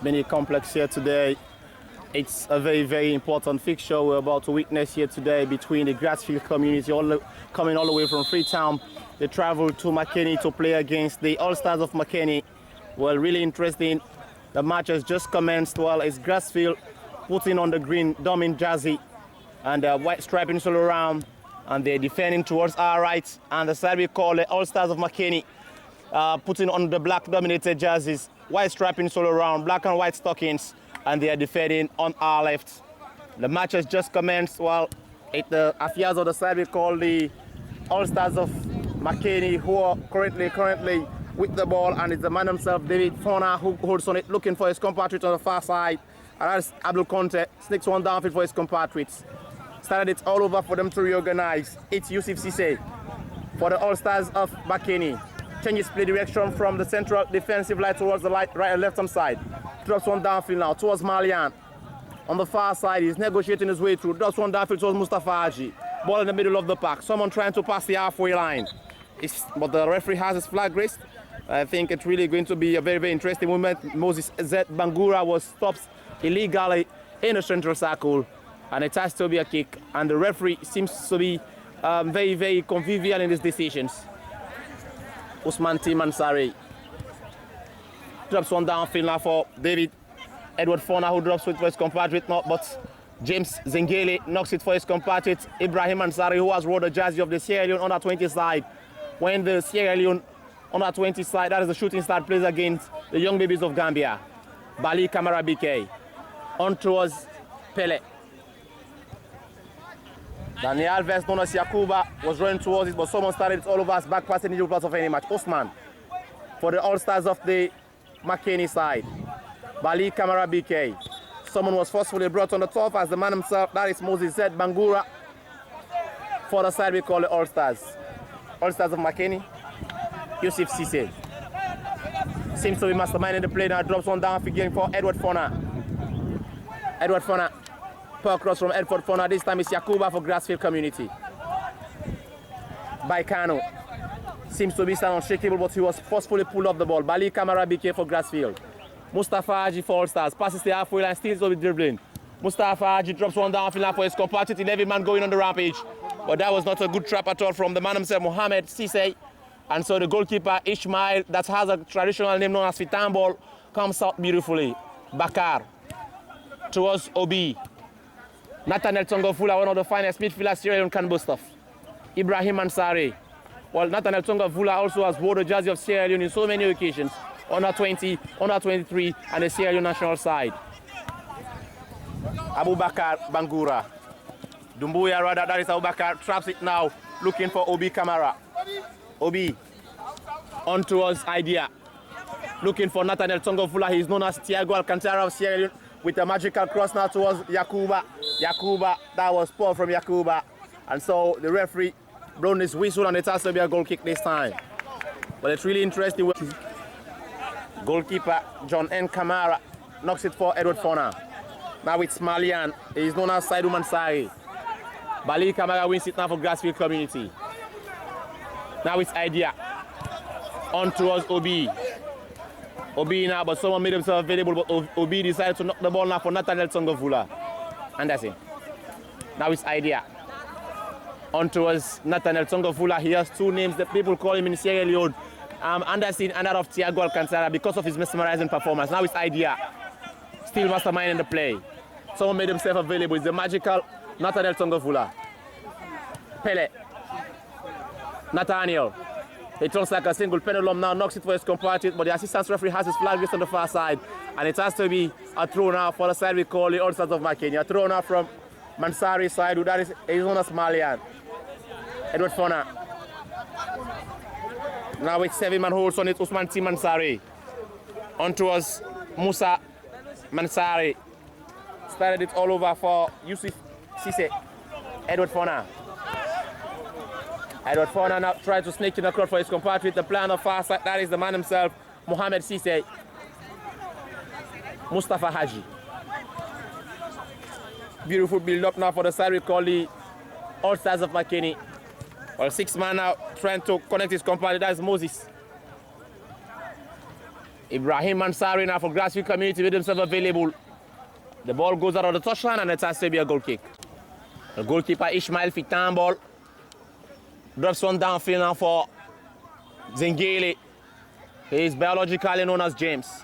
been a complex here today. It's a very, very important fixture we're about to witness here today between the Grassfield community coming all the way from Freetown. They travel to McKinney to play against the All-Stars of McKinney. Well, really interesting. The match has just commenced. Well, it's Grassfield putting on the green Domin jersey and white striping all around, and they're defending towards our right. And the side we call the All-Stars of McKinney putting on the black dominated jerseys, white striping all around, black and white stockings, and they are defending on our left. The match has just commenced. Well, the affairs of the side we call the All-Stars of McKinney, who are currently with the ball, and it's the man himself, David Fauna, who holds on it, looking for his compatriot on the far side. And that's Abdul Conte, sneaks one downfield for his compatriots. Started it all over for them to reorganize. It's Yusuf Cisse for the All-Stars of McKinney. Changes play direction from the central defensive line towards the right and left hand side. Drops one downfield now towards Malian. On the far side, he's negotiating his way through. Drops one downfield towards Mustafa Haji. Ball in the middle of the pack. Someone trying to pass the halfway line. But the referee has his flag raised. I think it's really going to be a very, very interesting moment. Moses Z. Bangura was stopped illegally in the central circle, and it has to be a kick. And the referee seems to be very, very convivial in his decisions. Usman T. Mansari drops one downfield now for David Edward Fauna, who drops it for his compatriot, but James Zengele knocks it for his compatriot Ibrahim Ansari, who has wore the jersey of the Sierra Leone under 20 side. When the Sierra Leone under 20 side, that is the shooting star, plays against the young babies of Gambia. Bali Kamara BK on towards Pele. Daniel Alves, known as Yakuba, was running towards it, but someone started it all over us, back passing the part of any match. Osman for the All-Stars of the McKinney side. Bali Kamara BK. Someone was forcefully brought on the top as the man himself, that is Moses Z. Bangura, for the side we call the All-Stars. All-Stars of McKinney. Yusuf Cisse seems to be masterminding the play now, drops one down again for Edward Fauna. Edward Fauna. Power cross from Edward Fauna. This time it's Yakuba for Grassfield community. Baikano seems to be still unshakable, but he was forcefully pulled off the ball. Bali Kamara BK for Grassfield. Mustafa Haji for All-Stars. Passes the halfway line, still with dribbling. Mustafa Haji drops one down for his compatriot, 11 man going on the rampage. But that was not a good trap at all from the man himself, Mohamed Cisse. And so the goalkeeper, Ishmael, that has a traditional name known as Fitambol, comes out beautifully. Bakar towards Obi. Nathaniel Tongofula, one of the finest midfielders Sierra Leone can boast of. Ibrahim Ansari. Well, Nathaniel Tongofula also has wore the jersey of Sierra Leone in so many occasions. Under 20, under 23, and the Sierra Leone national side. Abubakar Bangura. Dumbuya rather, that is Abubakar, traps it now, looking for Obi Kamara. Obi on towards Idea. Looking for Nathaniel Tongofula. He's known as Thiago Alcantara of Sierra Leone, with a magical cross now towards Yakuba. Yakuba, that was poor from Yakuba. And so the referee blown his whistle, and it has to be a goal kick this time. But it's really interesting. Goalkeeper John N. Kamara knocks it for Edward Fauna. Now it's Malian. He's known as Saidu Mansari. Bali Kamara wins it now for Grassfield community. Now it's Idea. On towards Obi. Obi now, but someone made himself available, but Obi decided to knock the ball now for Nathaniel Tongofula. And that's it. Now it's Idea. On towards Nathaniel Tongofula. He has two names that people call him in Sierra Leone. Anderson and that of Thiago Alcantara because of his mesmerizing performance. Now it's Idea. Still masterminding the play. Someone made himself available. It's the magical Nathaniel Tongofula. Pele. Nathaniel. He turns like a single pendulum now, knocks it for his compatriot, but the assistant referee has his flag raised on the far side, and it has to be a throw now for the side we call the All-Stars of McKinney. A throw now from Mansari's side, who that is known as Malian. Edward Fauna. Now it's 7-man holds on it, Usman T. Mansari. On towards Musa Mansari. Started it all over for Yusuf Cisse. Edward Fauna. Edward Fauna now tries to sneak in the crowd for his compatriot. The player on the far side, that is the man himself, Mohamed Cisse. Mustafa Haji. Beautiful build up now for the side we call the All-Stars of McKinney. Well, 6 man now trying to connect his compatriot, that is Moses. Ibrahim Mansari now for Grassfield Community with himself available. The ball goes out of the touchline and it has to be a goal kick. The goalkeeper Ishmael Fitambol drops one downfield now for Zengele. He is biologically known as James.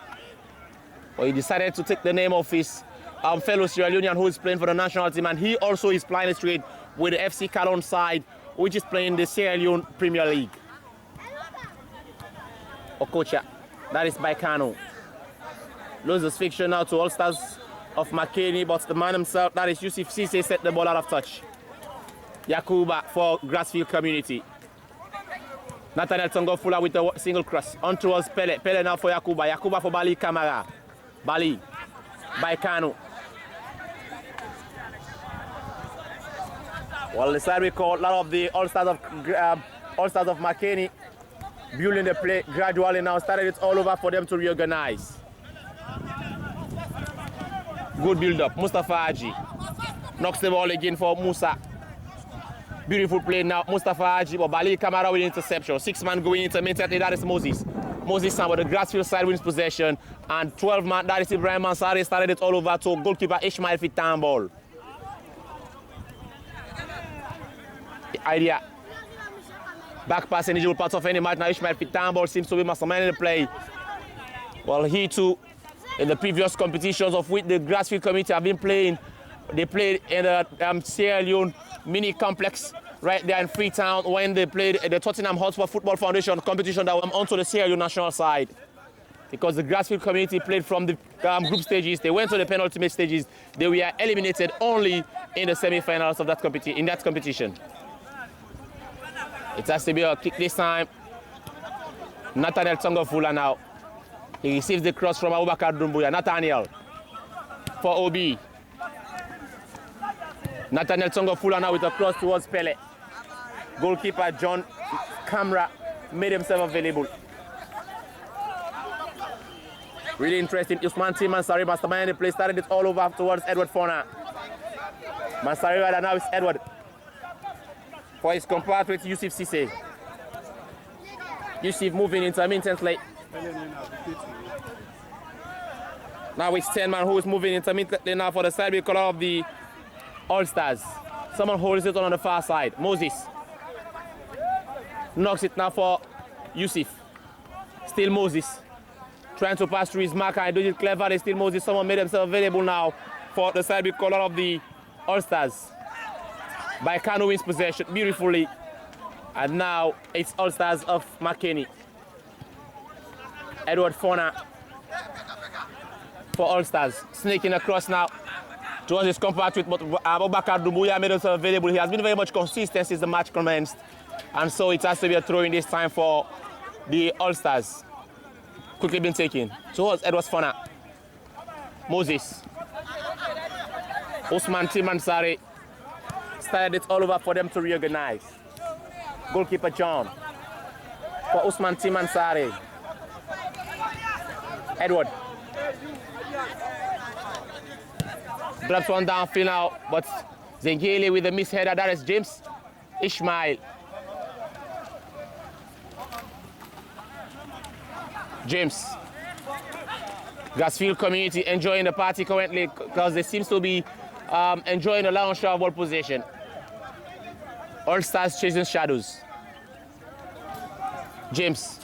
But he decided to take the name of his fellow Sierra Leonean who is playing for the national team, and he also is playing straight with the FC Calon side, which is playing the Sierra Leone Premier League. Okocha, that is Baikano. Loses fiction now to All Stars of McKinney, but the man himself, that is Yusuf Cisse, set the ball out of touch. Yakuba for Grassfield Community. Nathaniel Tongofula with a single cross. On towards Pele. Pele now for Yakuba. Yakuba for Bali Kamara. Bali. Baikano. Well, the side we call a lot of the All-Stars of McKinney building the play gradually now. Started it all over for them to reorganize. Good build-up. Mustafa Haji knocks the ball again for Musa. Beautiful play now. Mustafa Haji, but Bali Kamara with interception. 6-man going into immediately. That is Moses. Moses now, but the Grassfield side wins possession. And 12-man, that is Ibrahim Mansari, started it all over to goalkeeper Ishmael Fitambol. The idea. Back pass eligible part of any match. Now Ishmael Fitambol seems to be masterminding the play. Well, he too, in the previous competitions of which the Grassfield community have been playing, they played in the Sierra Leone mini complex right there in Freetown when they played the Tottenham Hotspur Football Foundation competition that went onto the Sierra Leone national side. Because the Grassfield community played from the group stages, they went to the penultimate stages. They were eliminated only in the semi-finals of that competition. It has to be a kick this time. Nathaniel Tongofula now. He receives the cross from Abubakar Dumbuya. Nathaniel for OB. Nathaniel Tongofula now with a cross towards Pele. Goalkeeper John Camera made himself available. Really interesting. Usman T. Mansari mastermind the play. Started it all over towards Edward Fona. Mansari right now is Edward. For his compatriot Yusuf Cisse. Yusuf moving intermittently. Now it's 10-man who is moving intermittently now for the side we call of the All-Stars. Someone holds it on the far side. Moses knocks it now for Yusuf. Still Moses. Trying to pass through his marker and do it cleverly. Still Moses. Someone made himself available now for the side we call of the All-Stars. Baikano wins possession beautifully. And now it's All-Stars of McKinney. Edward Fona for All-Stars. Sneaking across now towards his compatriot, but Abubakar Dumbuya made himself available. He has been very much consistent since the match commenced. And so it has to be a throw in this time for the All-Stars. Quickly been taken towards Edward Fona. Moses. Usman T. Mansari started it all over for them to reorganize. Goalkeeper John for Usman T. Mansari. Edward drops one downfield now, but Zengele with a misheader. That is James Ishmael. James. Grassfield community enjoying the party currently because they seem to be enjoying the lion's share of ball possession. All Stars chasing shadows. James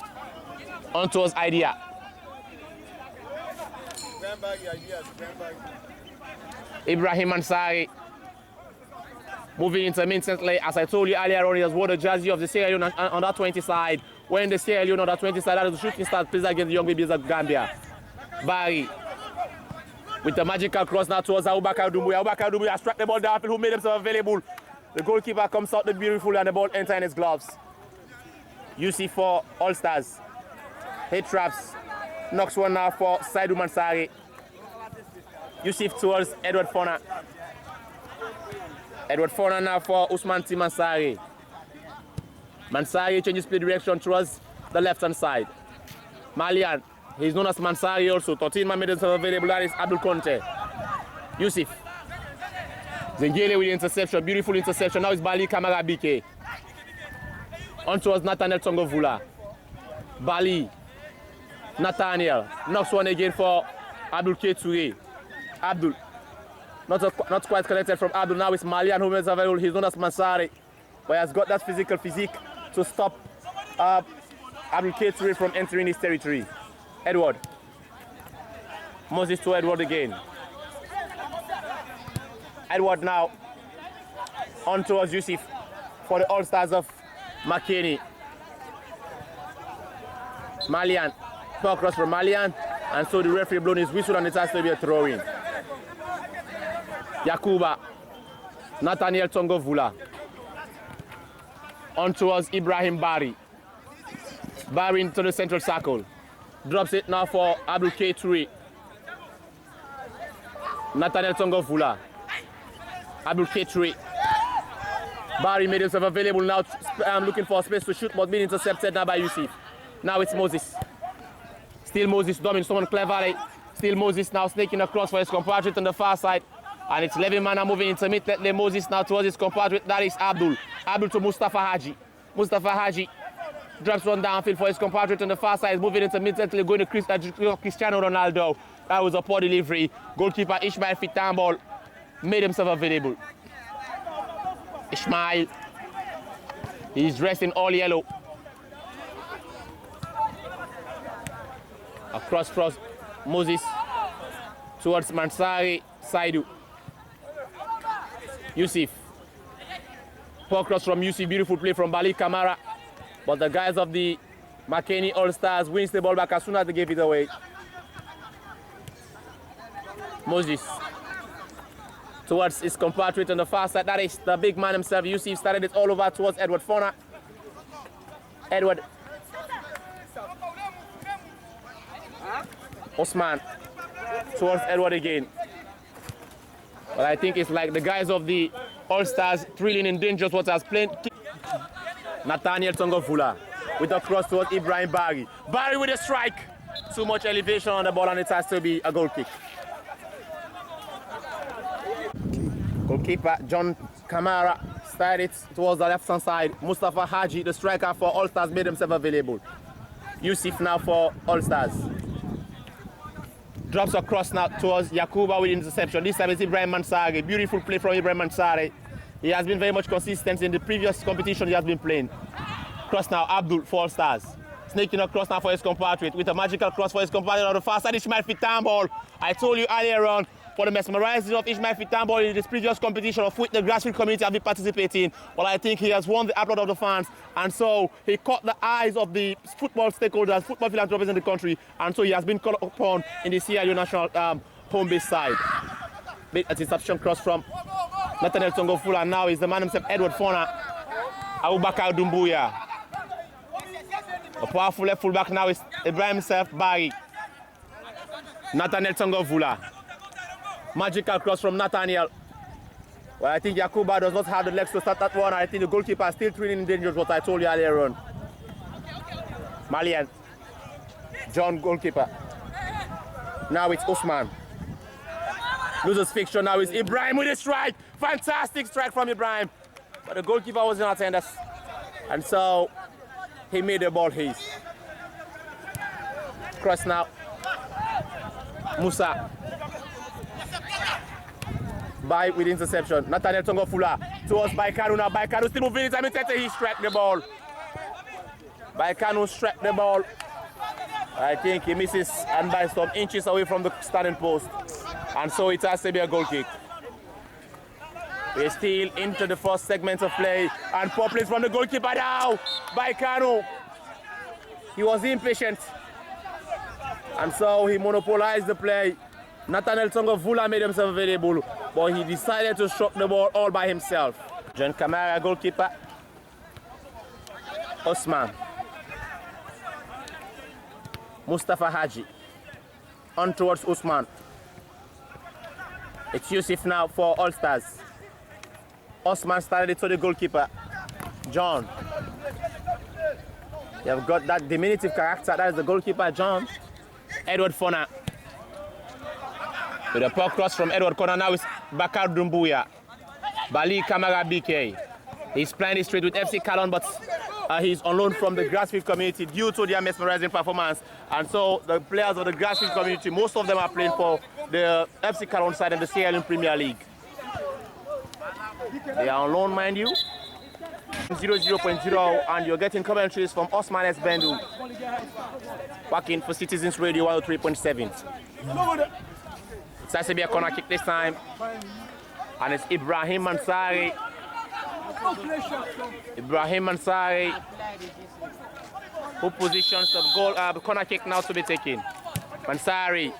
on towards Idea. Ibrahim Mansari moving intermittently. As I told you earlier on, he has worn the jersey of the Sierra Leone under 20 side. When the Sierra Leone under 20 side, that is the shooting star plays against the young babies of Gambia. Barry with the magical cross now towards Abubakar Dumbuya. Abubakar Dumbuya struck the ball downfield, who made himself available. The goalkeeper comes out beautifully and the ball enters in his gloves. UC for All Stars. Hit traps. Knocks one now for Saidu Mansari. Yusuf towards Edward Fona. Edward Fona now for Usman T. Mansari. Mansari changes play direction towards the left-hand side. Malian, he's known as Mansari also. 13-man made himself available. That is Abdul Conte. Yusuf. Zengele with the interception. Beautiful interception. Now it's Bali Kamara BK. On towards Nathaniel Tongofula. Bali. Nathaniel knocks one again for Abdul K2A. Abdul, not quite connected from Abdul. Now it's Malian who is available. He's known as Mansari, but he has got that physical physique to stop Abdul K2A from entering his territory. Edward. Moses to Edward again. Edward now on towards Yusuf for the All-Stars of McKinney. Malian, power cross from Malian, and so the referee blown his whistle and it has to be a throw-in. Yakuba, Nathaniel Tongovula, on towards Ibrahim Bari. Bari into the central circle. Drops it now for Abdul K3. Nathaniel Tongovula. Abdul K3. Bari made himself available now, looking for space to shoot, but being intercepted now by Yusuf. Now it's Moses. Still Moses dominating someone cleverly. Still Moses now snaking across for his compatriot on the far side. And it's Levin Mana moving intermittently. Moses now towards his compatriot. That is Abdul. Abdul to Mustafa Haji. Mustafa Haji drops one downfield for his compatriot on the far side. Moving intermittently, going to Cristiano Ronaldo. That was a poor delivery. Goalkeeper Ishmael Fitambol made himself available. Ishmael. He's dressed in all yellow. Across Moses towards Mansari Saidu. Yusuf. Poor cross from Yusuf. Beautiful play from Bali Kamara. But the guys of the McKinney All-Stars wins the ball back as soon as they gave it away. Moses towards his compatriot on the far side. That is the big man himself. Yusuf started it all over towards Edward Fona. Edward. Osman towards Edward again. But I think it's like the guys of the All-Stars thrilling in dangerous waters playing. Nathaniel Tongovula with a cross towards Ibrahim Bari. Bari with a strike. Too much elevation on the ball and it has to be a goal kick. Goalkeeper John Kamara started it towards the left-hand side. Mustafa Haji, the striker for All-Stars, made himself available. Yusuf now for All-Stars. Drops across now towards Yakuba with interception. This time it's Ibrahim Mansari. Beautiful play from Ibrahim Mansari. He has been very much consistent in the previous competition he has been playing. Cross now, Abdul for All-Stars. Snaking across now for his compatriot with a magical cross for his compatriot on the far side. Ishmael Fitambol. I told you earlier on, for the mesmerizing of Ishmael Fitambol in this previous competition of which the grassroots community have been participating. Well, I think he has won the applause of the fans, and so he caught the eyes of the football stakeholders, football philanthropists in the country, and so he has been called upon in the CIU national home-based side. Big interception cross from Nathaniel Tongovula, and now is the man himself, Edward Fona. Abubakar Dumbuya. A powerful left fullback now is Ibrahim himself, Bari. Nathaniel Tongovula. Magical cross from Nathaniel. Well, I think Yakuba does not have the legs to start that one. I think the goalkeeper is still training in dangerous, what I told you earlier on. Malian. John, goalkeeper. Now it's Usman. Loses fixture. Now it's Ibrahim with a strike. Fantastic strike from Ibrahim. But the goalkeeper was in attendance. And so he made the ball his. Cross now. Musa. By with interception. Nathaniel Tongovula towards Baikanu now. Baikanu still moving it. He struck the ball. Baikanu struck the ball. I think he misses and by some inches away from the starting post. And so it has to be a goal kick. We're still into the first segment of play. And poor play from the goalkeeper now. Baikanu. He was impatient. And so he monopolized the play. Nathaniel Tongovula made himself available, but he decided to shoot the ball all by himself. John Kamara, goalkeeper. Osman. Mustafa Haji. On towards Usman. It's Yusuf now for All-Stars. Osman started it to the goalkeeper. John. You have got that diminutive character. That is the goalkeeper, John. Edward Fona. With a poor cross from Edward Fona. Now it's Bakar Dumbuya. Bali Kamara BK. He's playing it straight with FC Kalon, but he's on loan from the Grassfield community due to their mesmerizing performance. And so the players of the Grassfield community, most of them are playing for the FC Calonne side in the Sierra Leone Premier League. They are on loan, mind you. 00.0, and you're getting commentaries from Osman S. Bendu, working for Citizens Radio 103.7. It's to be a corner kick this time, and it's Ibrahim Mansari. Ibrahim Mansari, who positions the goal, corner kick now to be taken. Mansari,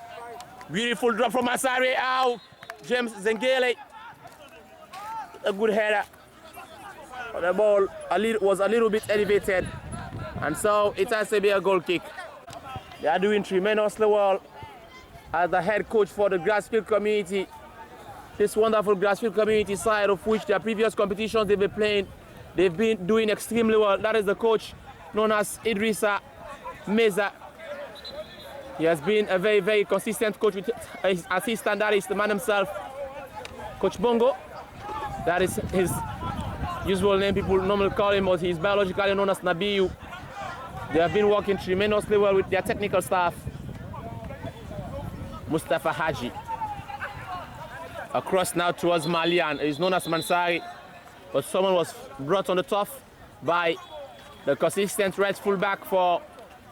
beautiful drop from Mansari. Ow! James Zengele, a good header. The ball was a little bit elevated, and so it has to be a goal kick. They are doing tremendously well as the head coach for the Grassfield community. This wonderful Grassfield community side, of which their previous competitions they've been playing, they've been doing extremely well. That is the coach known as Idrissa Meza. He has been a very, very consistent coach with his assistant, that is the man himself, Coach Bongo. That is his usual name, people normally call him, but he's biologically known as Nabiu. They have been working tremendously well with their technical staff. Mustafa Haji. Across now towards Malian. He's known as Mansari, but someone was brought on the turf by the consistent right fullback for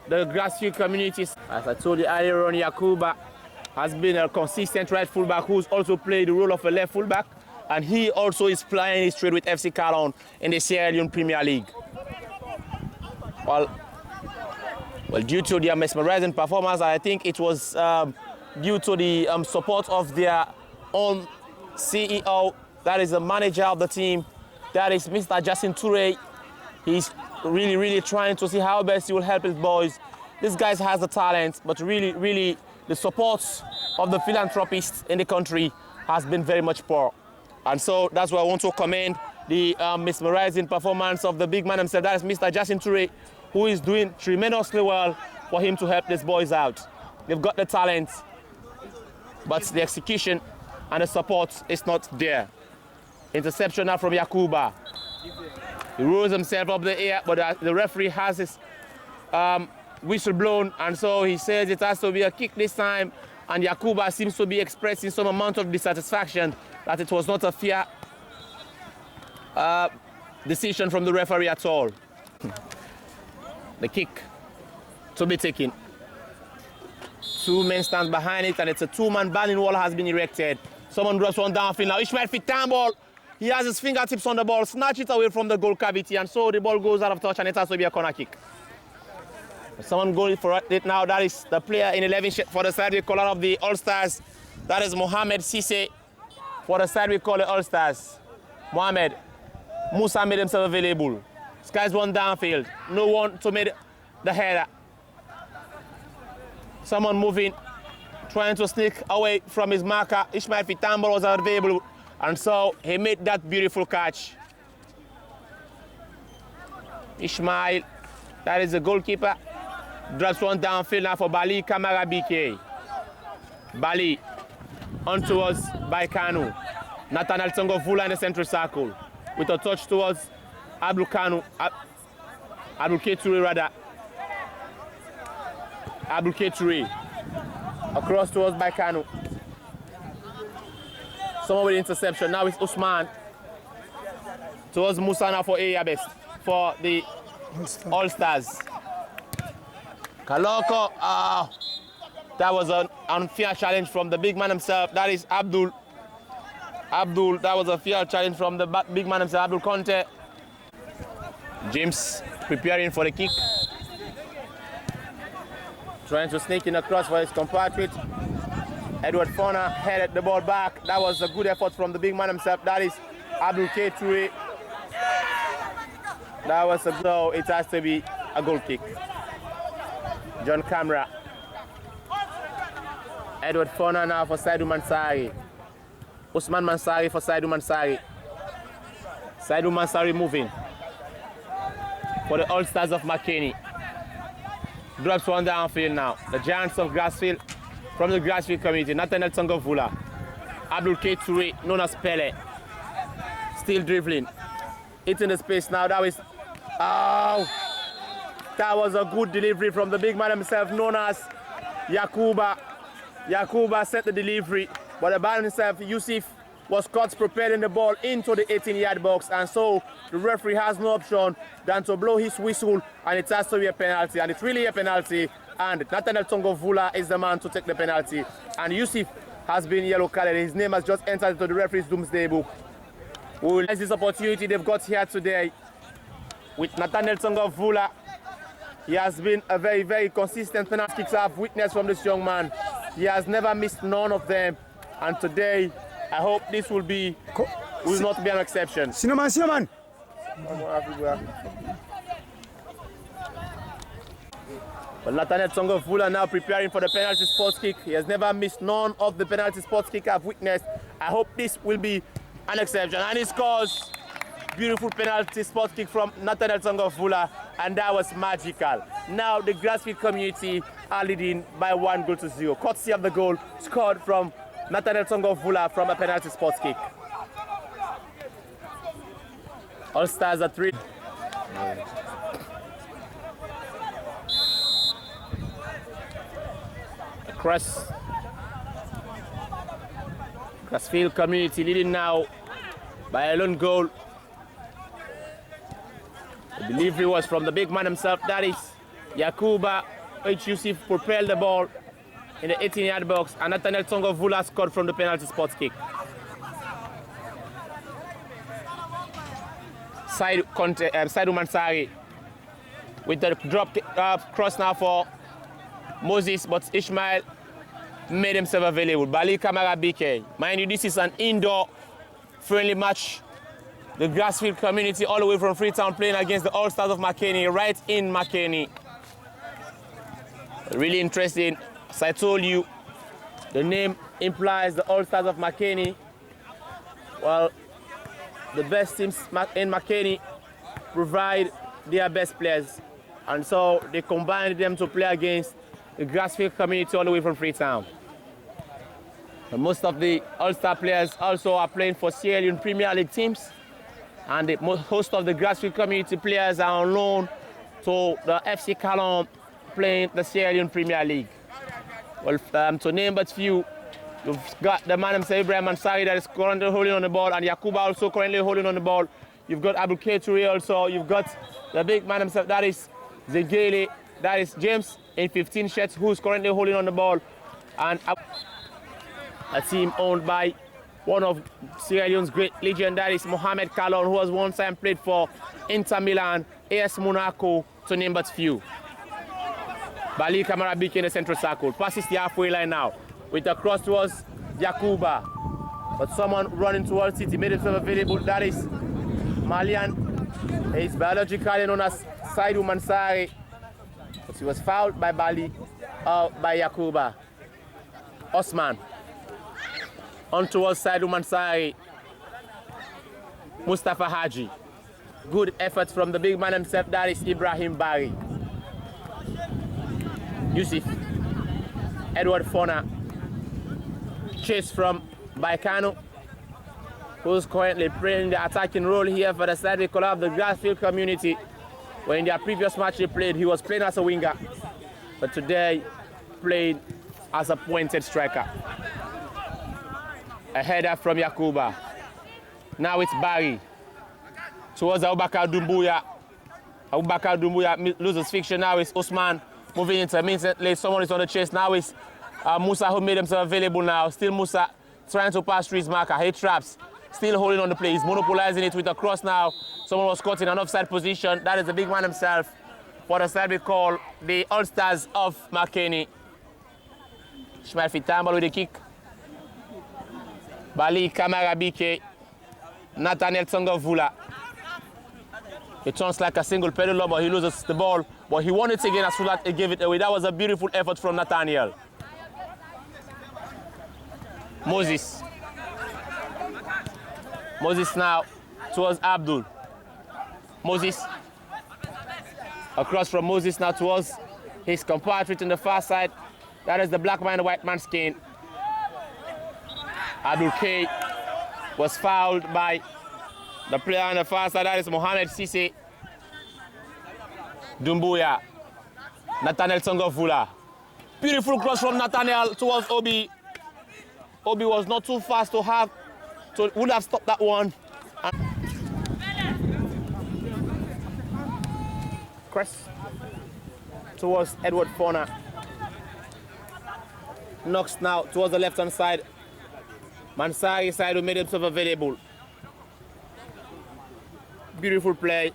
the Grassfield communities. As I told you earlier on, Yakuba has been a consistent right fullback who's also played the role of a left fullback, and he also is playing his trade with FC Calonne in the Sierra Leone Premier League. Well, due to their mesmerizing performance, I think it was due to the support of their own CEO, that is the manager of the team, that is Mr. Justin Toure. He's really trying to see how best he will help his boys. This guy has the talent, but really the support of the philanthropists in the country has been very much poor. And so that's why I want to commend the mesmerizing performance of the big man himself, that is Mr. Justin Toure, who is doing tremendously well for him to help these boys out. They've got the talent, but the execution and the support is not there. Interception now from Yakuba. He rolls himself up the air, but the referee has his whistle blown, and so he says it has to be a kick this time, and Yakuba seems to be expressing some amount of dissatisfaction that it was not a fair decision from the referee at all. The kick to be taken. Two men stand behind it, and it's a two-man banning wall has been erected. Someone drops one downfield now. Ishmael Fitambol, he has his fingertips on the ball, snatch it away from the goal cavity, and so the ball goes out of touch, and it has to be a corner kick. Someone going for it now. That is the player in 11 for the side we call out of the All-Stars. That is Mohamed Sisse for the side we call the All-Stars. Mohamed Musa made himself available. Skies one downfield. No one to make the header. Someone moving, trying to sneak away from his marker. Ishmael Fitambol was available, and so he made that beautiful catch. Ishmael, that is the goalkeeper, drops one downfield now for Bali Kamara BK. Bali on towards Baikanu. Nathaniel Tongovula in the central circle with a touch towards Abdul Kanu. Abdul Keture rather. Abdul Keture across towards Baikanu. Someone with interception. Now it's Usman towards Musa now for Ayabes for the All-Stars. Kaloko, that was an unfair challenge from the big man himself. That is Abdul. Abdul, that was a fair challenge from the big man himself, Abdul Conte. James preparing for the kick. Trying to sneak in across for his compatriot. Edward Fona headed the ball back. That was a good effort from the big man himself. That is Abdul Keture. That was a blow. It has to be a goal kick. John Camera. Edward Fona now for Saidu Mansari. Usman Mansari for Saidu Mansari. Saidu Mansari moving for the All-Stars of Makeni. Drops one downfield now. The Giants of Grassfield from the Grassfield community. Nathaniel Tongovula. Abdul Keture, known as Pele. Still dribbling. It's in the space now. That was Oh, that was a good delivery from the big man himself, known as Yakuba. Yakuba set the delivery, but the man himself, Yusuf, was caught propelling the ball into the 18-yard box, and so the referee has no option than to blow his whistle, and it has to be a penalty, and it's really a penalty, and Nathaniel Tongo Vula is the man to take the penalty, and Yusuf has been yellow carded. His name has just entered into the referee's doomsday book. We will use this opportunity they've got here today with Nathaniel Tongo Vula. He has been a very, very consistent penalty kicks I've witnessed from this young man. He has never missed none of them, and today I hope this will not be an exception. Sinoman. But Nathaniel Tongo Vula now preparing for the penalty sports kick. He has never missed none of the penalty sports kick I've witnessed. I hope this will be an exception. And he scores. Beautiful penalty sports kick from Nathaniel Tongo Vula, and that was magical. Now the Grassfield community are leading by 1-0, courtesy of the goal scored from Nathaniel Tongo Vula from a penalty sports kick. All Stars are 3. Across Grassfield community leading now by a lone goal. The delivery was from the big man himself, that is Yakuba. H. Yusuf propelled the ball in the 18-yard box, and Nathaniel Tongo Vula scored from the penalty spot kick. Saidu Mansari with the drop cross now for Moses, but Ishmael made himself available. Bali Kamara BK. Mind you, this is an indoor friendly match. The Grassfield community all the way from Freetown playing against the All Stars of Makeni, right in Makeni. Really interesting. As I told you, the name implies the All Stars of Makeni. Well, the best teams in Makeni provide their best players, and so they combined them to play against the Grassfield community all the way from Freetown. And most of the All-Star players also are playing for Sierra Leone Premier League teams, and the host of the Grassfield community players are on loan to the FC Calon playing the Sierra Leone Premier League. Well, to name but few, you've got the man himself, Ibrahim Ansari, that is currently holding on the ball, and Yakuba also currently holding on the ball. You've got Abdul Toure also. You've got the big man himself, that is Zegele, that is James in 15 shirts, who's currently holding on the ball. And a team owned by one of Sierra Leone's great legends, that is Mohamed Kalon, who has one time played for Inter Milan, AS Monaco, to name but few. Bali Kamara Biki in the central circle. Passes the halfway line now with a cross towards Yakuba. But someone running towards it, he made himself available. That is Malian. He's biologically known as Saidu Mansari. But he was fouled by by Yakuba. Osman. On towards Saidu Mansari. Mustafa Haji. Good effort from the big man himself, that is Ibrahim Bari. Yusuf, Edward Fona, chase from Baikano, who's currently playing the attacking role here for the Saturday Color of the Grassfield community. When in their previous match they played, he was playing as a winger, but today played as a pointed striker. A header from Yakuba. Now it's Barry towards Abubakar Dumbuya. Abubakar Dumbuya loses fiction. Now it's Osman. Moving intermittently, someone is on the chase. Now it's Musa, who made himself available now. Still Musa trying to pass through his marker. He traps, still holding on the play. He's monopolizing it with a cross now. Someone was caught in an offside position. That is the big man himself for the side we call the All-Stars of Makeni. Ishmael Fitambal with the kick. Bali Kamara BK. Nathaniel Tongo Vula. He turns like a single peddler, but he loses the ball. But he won it again as soon as he gave it away. That was a beautiful effort from Nathaniel. Moses. Moses now towards Abdul. Moses. Across from Moses now towards his compatriot on the far side. That is the black man in the white man's skin. Abdul K was fouled by the player on the far side. That is Mohamed Sisse. Doumbouya. Nathaniel Tongofula. Beautiful cross from Nathaniel towards Obi. Obi was not too fast to have, so would have stopped that one. Crest towards Edward Fona. Knocks now towards the left hand side. Mansari side who made himself available. Beautiful play.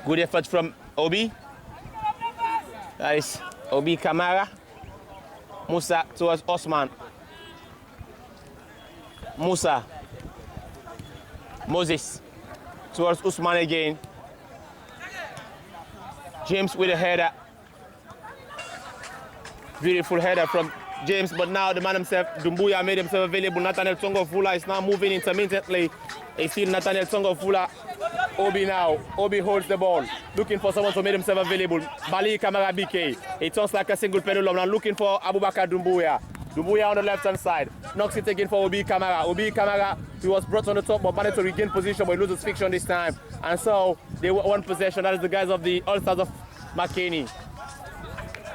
Good effort from Obi. That is Obi Kamara. Musa towards Osman. Musa. Moses towards Usman again. James with a header. Beautiful header from James, but now the man himself, Doumbouya, made himself available. Nathaniel Tongofula is now moving intermittently. It's still Nathaniel Tongofula. Obi now. Obi holds the ball, looking for someone to make himself available. Bali Kamara BK. He turns like a single pendulum. Now looking for Abubakar Doumbouya. Doumbouya on the left-hand side. Knocks it again for Obi Kamara. Obi Kamara, he was brought on the top, but managed to regain position, but he loses fiction this time. And so they were one possession. That is the guys of the All-Stars of Makeni.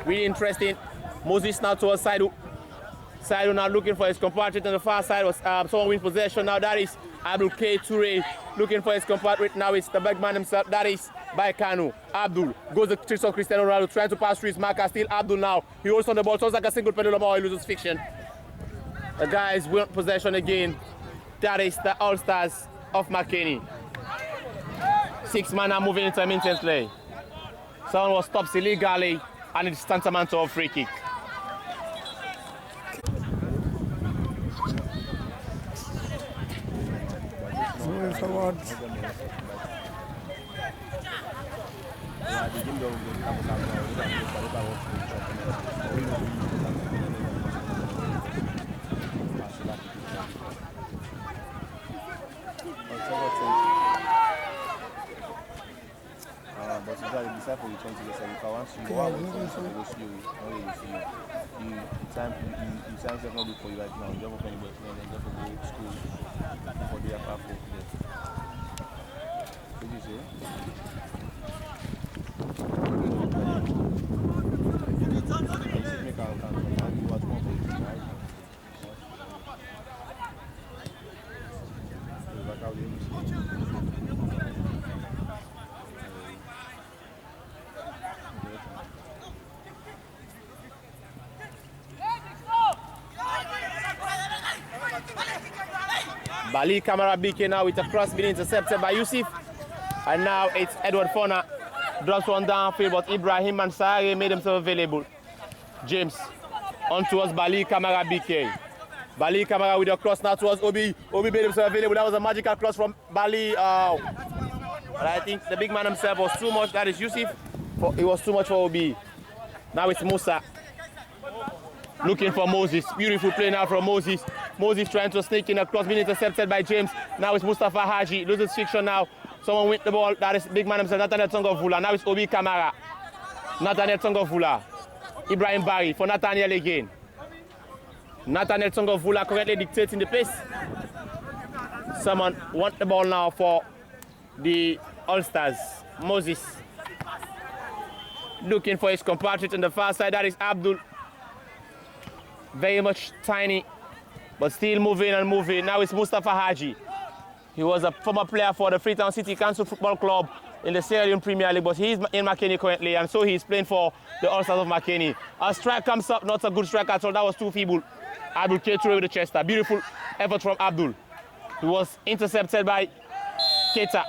Really interesting. Moses now towards Saidu. Saidu now looking for his compatriot on the far side. Was someone wins possession. Now that is Abdul K. Toure looking for his compatriot. Now it's the big man himself. That is Baikanu. Abdul goes the tricks of Cristiano Ronaldo, trying to pass through his marker. Still Abdul now. He holds on the ball. Sounds like a single pendulum, or he loses fiction. The guys win possession again. That is the All-Stars of Makeni. 6 men are moving intermittently. Someone was stopped illegally, and it's tantamount to a free kick. Moving forward. But you got to decide for you 20 years. If I want to go out, you go slow. You sign yourself not good for you right now. You don't want anybody and then just go to school for the upper four. What did you say? Make our account and you watch more for you, right? Like how you Bali Kamara BK now with a cross being intercepted by Yusuf. And now it's Edward Fona. Drops one downfield, but Ibrahim Mansari made himself available. James on towards Bali Kamara BK. Bali Kamara with a cross now towards Obi. Obi made himself available. That was a magical cross from Bali. But I think the big man himself was too much. That is Yusuf. It was too much for Obi. Now it's Musa. Looking for Moses. Beautiful play now from Moses. Moses trying to sneak in across, being intercepted by James. Now it's Mustafa Haji. Loses fiction now. Someone with the ball. That is big man himself, Nathaniel Tongofula. Now it's Obi Kamara. Nathaniel Tongofula. Ibrahim Barry for Nathaniel again. Nathaniel Tongofula currently dictating the pace. Someone want the ball now for the All-Stars. Moses. Looking for his compatriot on the far side. That is Abdul. Very much tiny, but still moving and moving. Now it's Mustafa Haji. He was a former player for the Freetown City Council Football Club in the Sierra Leone Premier League, but he's in Makeni currently, and so he's playing for the All-Stars of Makeni. A strike comes up, not a good strike at all. That was too feeble. Abdul Keture with the chester. Beautiful effort from Abdul. He was intercepted by Keita,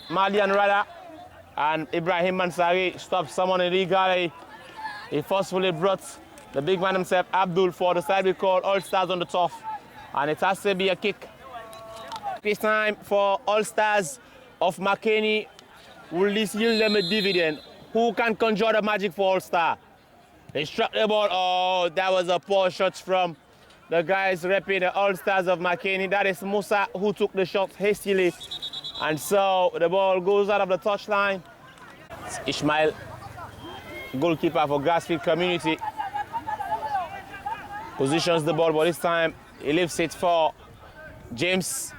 Malian Rada, and Ibrahim Mansari stopped someone illegally. He forcefully brought the big man himself, Abdul, for the side we call All-Stars on the top. And it has to be a kick. This time for All-Stars of Makeni. Will this yield them a dividend? Who can conjure the magic for All-Star? They struck the ball. Oh, that was a poor shot from the guys repping the All-Stars of Makeni. That is Musa who took the shot hastily. And so the ball goes out of the touchline. It's Ishmael, goalkeeper for Grassfield Community. Positions the ball, but this time he leaves it for James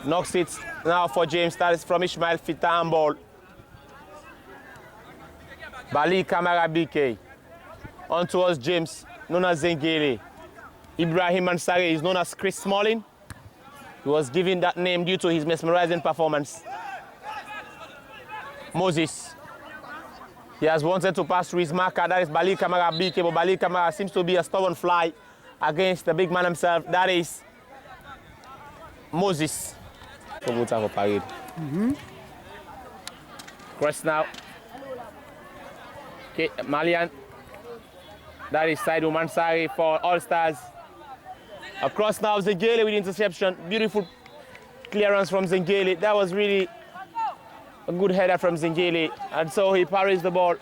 knocks it now for James. That is from Ishmael Fitan ball. Bali Kamara BK. On towards James, known as Zengele. Ibrahim Ansari is known as Chris Smalling. He was given that name due to his mesmerizing performance. Moses. He has wanted to pass through his marker. That is Bali Kamara BK, but Bali Kamara seems to be a stubborn fly against the big man himself. That is Moses. Parade. Cross now. Okay, Malian. That is Saidu Mansari for All Stars. Across now, Zengele with interception. Beautiful clearance from Zengele. That was really a good header from Zengele. And so he parries the ball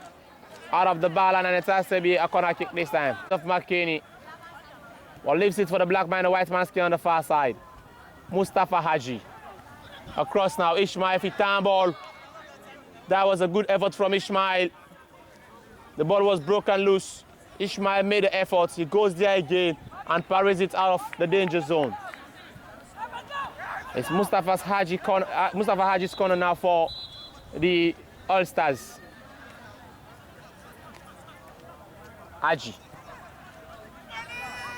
out of the ball, and it has to be a corner kick this time. Of McKinney. Well, leaves it for the black man, the white man skin on the far side. Mustafa Haji. Across now, Ishmael Fitan ball. That was a good effort from Ishmael. The ball was broken loose. Ishmael made the effort. He goes there again and parries it out of the danger zone. It's Mustafa Haji's corner now for the All Stars. Haji.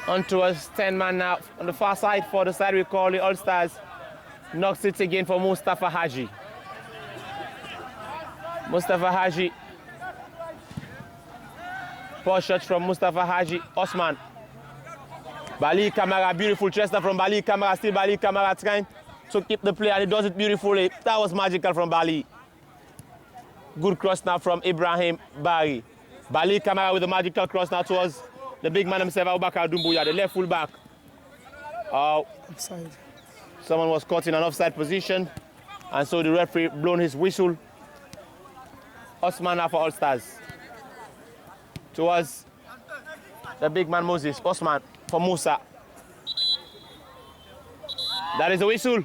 On towards 10 man now on the far side for the side we call the All Stars. Knocks it again for Mustafa Haji. Mustafa Haji. Poor shot from Mustafa Haji. Osman. Bali Kamara, beautiful chester from Bali Kamara. Still Bali Kamara trying to keep the play, and he does it beautifully. That was magical from Bali. Good cross now from Ibrahim Bari. Bali Kamara with a magical cross now towards the big man himself, Abubakar Dumbuya, the left full back. Offside. Someone was caught in an offside position, and so the referee blown his whistle. Osman now for All Stars. Towards the big man Moses. Osman for Musa. That is the whistle.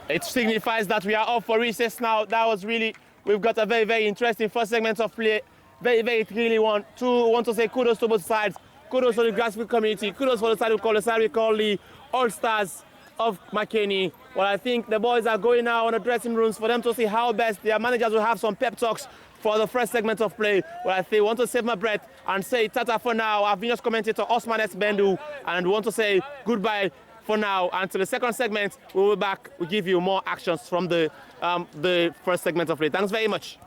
It signifies that we are off for recess now. That was really, we've got a very, very interesting first segment of play. Very, very really want to say kudos to both sides. Kudos to the grassroots community. Kudos for the side we call the All Stars of McKinney. Well, I think the boys are going now on the dressing rooms for them to see how best their managers will have some pep talks for the first segment of play. Well, I think want to save my breath and say tata for now. I've been just commentator Osman S. Bendu, and want to say goodbye for now. Until the second segment, we'll be back. We'll give you more actions from the first segment of play. Thanks very much.